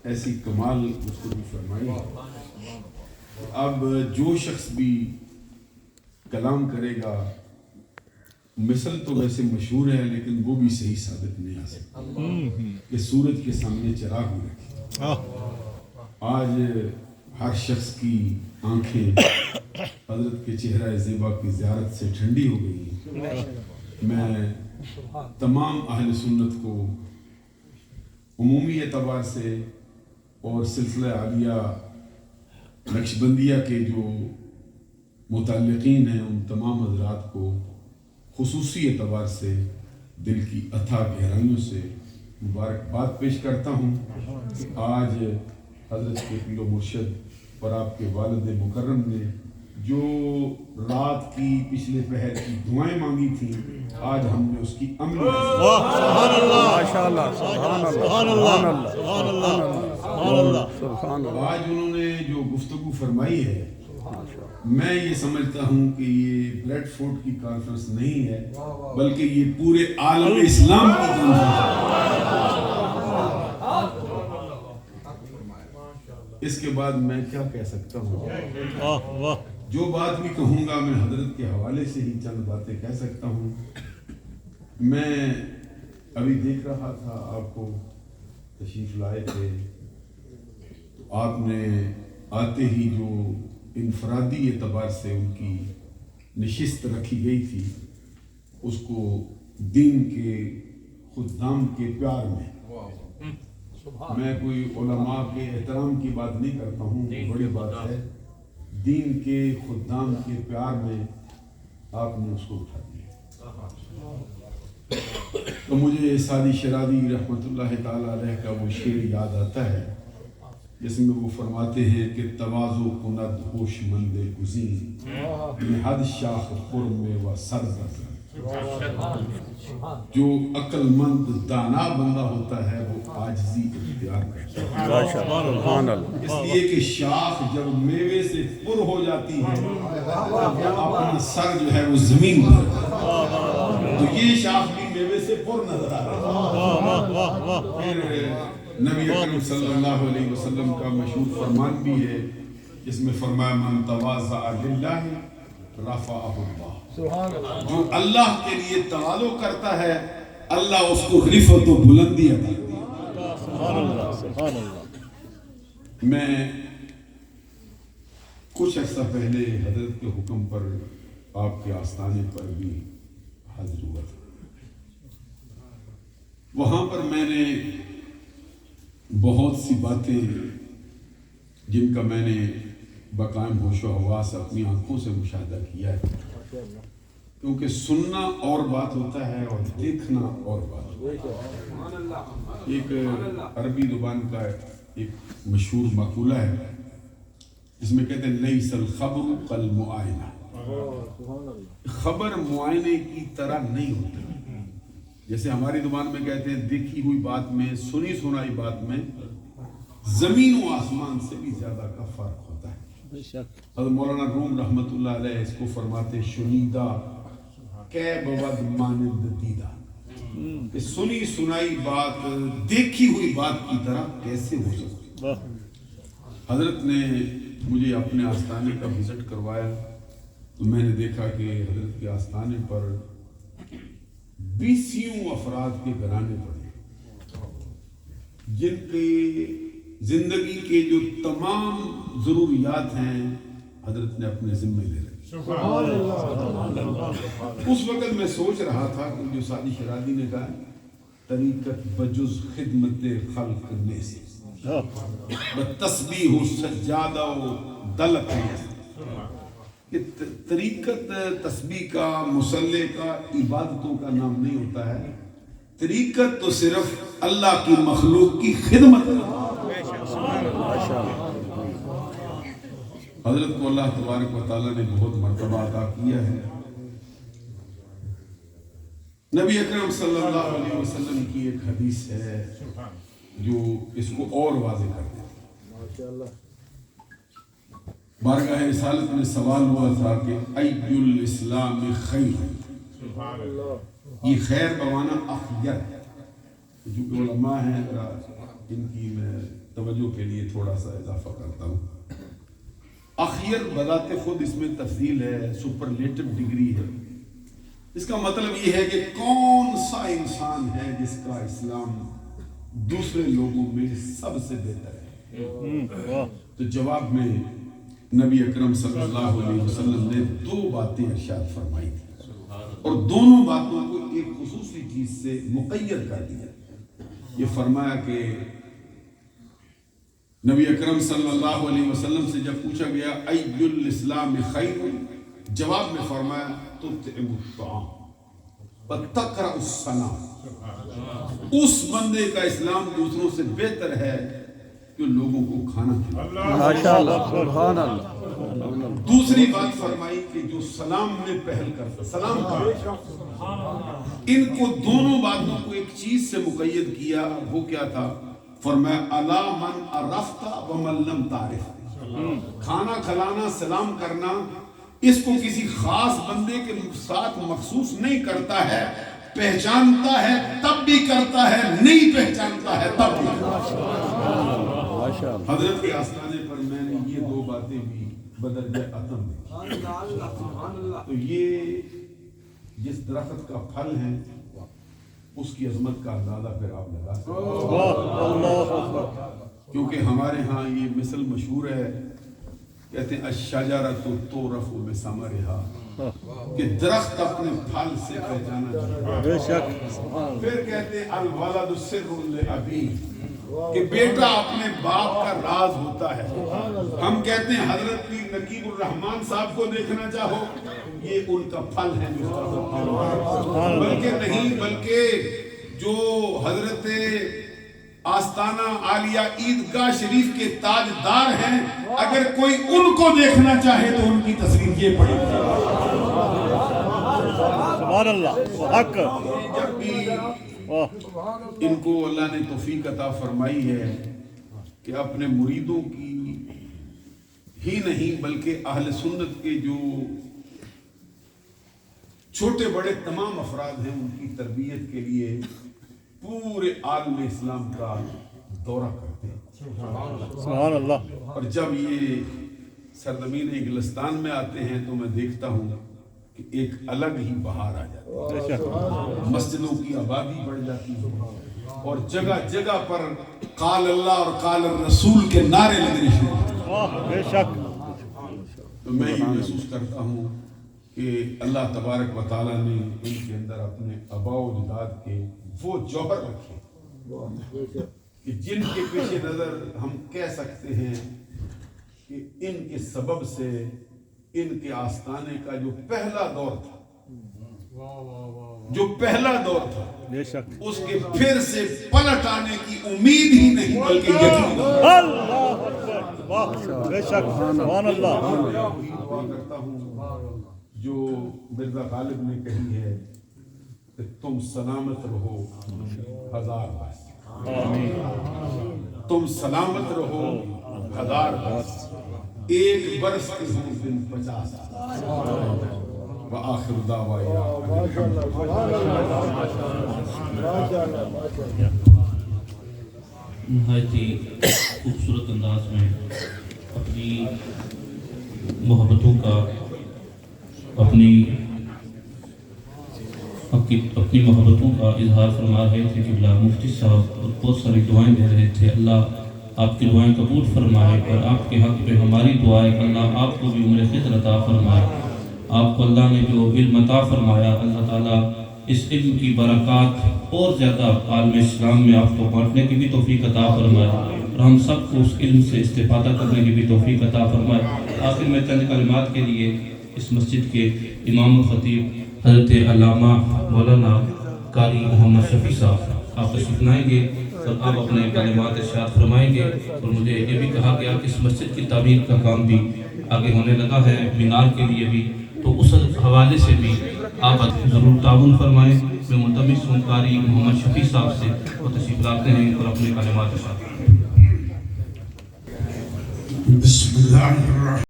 ایسی کمال گفتگو فرمائی ہے. اب جو شخص بھی کلام کرے گا، مثل تو ویسے مشہور ہے لیکن وہ بھی صحیح ثابت نہیں آ سکتی کہ سورج کے سامنے چراغ بھی رکھے. آج ہر شخص کی آنکھیں حضرت کے چہرہ زیبا کی زیارت سے ٹھنڈی ہو گئی ہیں. میں تمام اہل سنت کو عمومی اعتبار سے اور سلسلہ عالیہ نقشبندیہ کے جو متعلقین ہیں ان تمام حضرات کو خصوصی اعتبار سے دل کی اتھا گہرائیوں سے مبارکباد پیش کرتا ہوں کہ آج حضرت کے پیر و مرشد اور آپ کے والد مکرم نے جو رات کی پچھلے پہر کی دعائیں مانگی تھیں، آج ہم نے اس کی عملی سبحان اللہ، ماشاءاللہ، سبحان اللہ، سبحان اللہ، سبحان اللہ. آج انہوں نے جو گفتگو فرمائی ہے، میں یہ سمجھتا ہوں کہ یہ بریڈ فورڈ کی کانفرنس نہیں ہے بلکہ یہ پورے عالم اسلام کی کانفرنس ہے. اس کے بعد میں کیا کہہ سکتا ہوں؟ جو بات بھی کہوں گا میں حضرت کے حوالے سے ہی چند باتیں کہہ سکتا ہوں. میں ابھی دیکھ رہا تھا، آپ کو تشریف لائے تھے تو آپ نے آتے ہی جو انفرادی اعتبار سے ان کی نشست رکھی گئی تھی، اس کو دین کے خدام کے پیار میں، میں کوئی علماء کے احترام کی بات نہیں کرتا ہوں، بڑی بات ہے، دین کے خدام کے پیار میں آپ نے اس کو اٹھا دیا. تو مجھے سعدی شرادی رحمۃ اللہ تعالی علیہ کا وہ شعر یاد آتا ہے جس میں وہ فرماتے ہیں کہ تواضع کند ہوش مند گزین نہد شاخ خرم و سر زر. جو عقل مند دانا بندہ ہوتا ہے وہ عاجزی اختیار کرتا ہے، سبحان اللہ. اس لیے کہ شاخ جب میوے سے پر ہو جاتی ہے اپنا سر جو ہے وہ زمین پر، تو یہ شاخ بھی میوے سے پر نظر آ رہا ہے. پھر نبی اکرم صلی اللہ علیہ وسلم کا مشہور فرمان بھی ہے جس میں فرمایا من تواضع للہ رفعہ اللہ. جو اللہ کے لیے تواضع کرتا ہے اللہ اس کو رفعت و بلندی عطا کرتا ہے. سبحان اللہ، سبحان اللہ. میں کچھ عرصہ پہلے حضرت کے حکم پر آپ کے آستانے پر بھی حاضر ہوا تھا. وہاں پر میں نے بہت سی باتیں جن کا میں نے بقائم ہوش و حواس اپنی آنکھوں سے مشاہدہ کیا ہے، کیونکہ سننا اور بات ہوتا ہے اور دیکھنا اور بات ہوتا ہے. ایک عربی زبان کا ایک مشہور مقولہ ہے جس میں کہتے ہیں لیس الخبر کالمعائنہ، خبر معائنے کی طرح نہیں ہوتی. جیسے ہماری زبان میں کہتے ہیں دیکھی ہوئی بات میں، سنی سنائی بات میں زمین و آسمان سے بھی زیادہ کا فرق ہوتا ہے. حضرت مولانا روم رحمۃ اللہ علیہ اس کو فرماتے شنیدہ کہ بود مانند دیدہ، کہ سنی سنائی بات دیکھی ہوئی بات کی طرح کیسے ہو سکتی. حضرت نے مجھے اپنے آستانے کا وزٹ کروایا تو میں نے دیکھا کہ حضرت کے آستانے پر 20 افراد کے گھرانے پڑے جن کی زندگی کے جو تمام ضروریات ہیں حضرت نے اپنے ذمہ لے رکھی. اس وقت میں سوچ رہا تھا کہ جو سعدی شرادی نے کہا طریقت بجز خدمت خلق نیست تسبیح سجادہ و دلق نیست، کہ طریقت تسبیح کا، مصلی کا، عبادتوں کا نام نہیں ہوتا ہے. طریقت تو صرف اللہ کی مخلوق کی خدمت ہے. حضرت کو اللہ تبارک و تعالیٰ نے بہت مرتبہ عطا کیا ہے. نبی اکرم صلی اللہ علیہ وسلم کی ایک حدیث ہے جو اس کو اور واضح کرتے ہیں. بارگاہ رسالت میں سوال ہوا تھا کہ ای الاسلام خیر، یہ خیر بمانا اخیر، جو کہ علماء ہیں ان کی میں توجہ کے لیے تھوڑا سا اضافہ کرتا ہوں. اخیر بذات خود اس میں تفضیل ہے، سپرلیٹو ڈگری ہے. اس کا مطلب یہ ہے کہ کون سا انسان ہے جس کا اسلام دوسرے لوگوں میں سب سے بہتر ہے. تو جواب میں نبی اکرم صلی اللہ علیہ وسلم نے 2 باتیں ارشاد فرمائی تھی اور دونوں باتوں کو ایک خصوصی چیز سے مقید کر دیا. یہ فرمایا کہ نبی اکرم صلی اللہ علیہ وسلم سے جب پوچھا گیا ای الاسلام خیر، جواب میں فرمایا تطعم الطعام وتقرأ السلام. اس بندے کا اسلام دوسروں سے بہتر ہے جو لوگوں کو کھانا کھلاتا. ماشاءاللہ سبحان اللہ. دوسری بات فرمائی کہ جو سلام میں پہل کرتا، سلام کرتا. ان کو دونوں باتوں کو ایک چیز سے مقید کیا. وہ کیا تھا؟ فرمایا الا من عرفت ومن لم تعرف. کھانا کھلانا، سلام کرنا، اس کو کسی خاص بندے کے ساتھ مخصوص نہیں کرتا ہے. پہچانتا ہے تب بھی کرتا ہے، نہیں پہچانتا ہے تب بھی کرتا ہے. حضرت کے آستانے پر میں نے یہ 2 باتیں بھی بدرجہ عتم دی. تو یہ جس درخت کا پھل ہے اس کی عظمت کا اندازہ پھر آپ لگا سکتے ہیں. کیونکہ ہمارے ہاں یہ مثل مشہور ہے، کہتے ہیں الشجرۃ تعرف بثمرها، کہ درخت اپنے پھل سے پہچانا جاتا ہے. بے شک. پھر کہتے ہیں الولد سر لابیہ، کہ بیٹا اپنے باپ کا راز ہوتا ہے. ہم کہتے ہیں حضرت پیر نقیب الرحمان صاحب کو دیکھنا چاہو، یہ ان کا پھل ہے جو بلکہ نہیں، بلکہ جو حضرت آستانہ عالیہ عیدگاہ شریف کے تاجدار ہیں، اگر کوئی ان کو دیکھنا چاہے تو ان کی تصویر یہ پڑے گی. سبحان اللہ. حق. جب بھی ان کو اللہ نے توفیق عطا فرمائی ہے کہ اپنے مریدوں کی ہی نہیں بلکہ اہل سنت کے جو چھوٹے بڑے تمام افراد ہیں ان کی تربیت کے لیے پورے عالم اسلام کا دورہ کرتے ہیں. سبحان اللہ. اور جب یہ سرزمین انگلستان میں آتے ہیں تو میں دیکھتا ہوں کہ ایک الگ ہی بہار آ جاتی ہے. مسجدوں کی آبادی بڑھ جاتی ہے اور جگہ جگہ پر قال اللہ اور قال الرسول کے نعرے لگنے شروع ہوتے ہیں. بے شک. تو میں یہ محسوس کرتا ہوں کہ اللہ تبارک و تعالیٰ نے ان کے اندر اپنے آباء و اجداد کے وہ جوہر رکھے کہ جن کے پیش نظر ہم کہہ سکتے ہیں کہ ان کے سبب سے ان کے آستانے کا جو پہلا دور تھا بے شک اس کے پھر سے پلٹ آنے کی امید ہی نہیں بلکہ یقین. اللہ اکبر. بے شک. سبحان اللہ. کرتا ہوں جو مرزا غالب نے کہی ہے کہ تم سلامت رہو 1000 برس. تم سلامت رہو 1000 برس. 1 برس کے دن 50. وآخر دعوانا نہایت ہی خوبصورت انداز میں اپنی محبتوں کا اپنی محبتوں کا اظہار فرما رہے تھے کہ مفتی صاحب اور بہت ساری دعائیں دے رہے تھے. اللہ آپ کی دعائیں قبول فرمائے اور آپ کے حق پہ ہماری دعائیں اللہ آپ کو بھی عمر خضر عطا فرمائے. آپ کو اللہ نے جو علم عطا فرمایا اللہ تعالیٰ اس علم کی برکات اور زیادہ عالم اسلام میں آپ کو بانٹنے کی بھی توفیق عطا فرمائے اور ہم سب کو اس علم سے استفادہ کرنے کی بھی توفیق عطا فرمائے. آخر میں چند کلمات کے لیے اس مسجد کے امام الخطیب حضرت علامہ مولانا قاری محمد شفیع صاحب آپ تشریف لائیں گے اور آپ اپنے کلمات ارشاد فرمائیں گے. اور مجھے یہ بھی کہا گیا کہ اس مسجد کی تعمیر کا کام بھی آگے ہونے لگا ہے مینار کے لیے بھی، تو اس حوالے سے بھی آپ ضرور تعاون فرمائیں. میں ملتمس ہوں قاری محمد شفیع صاحب سے وہ تشریف لاتے ہیں اور اپنے کلمات ارشاد. بسم اللہ الرحمن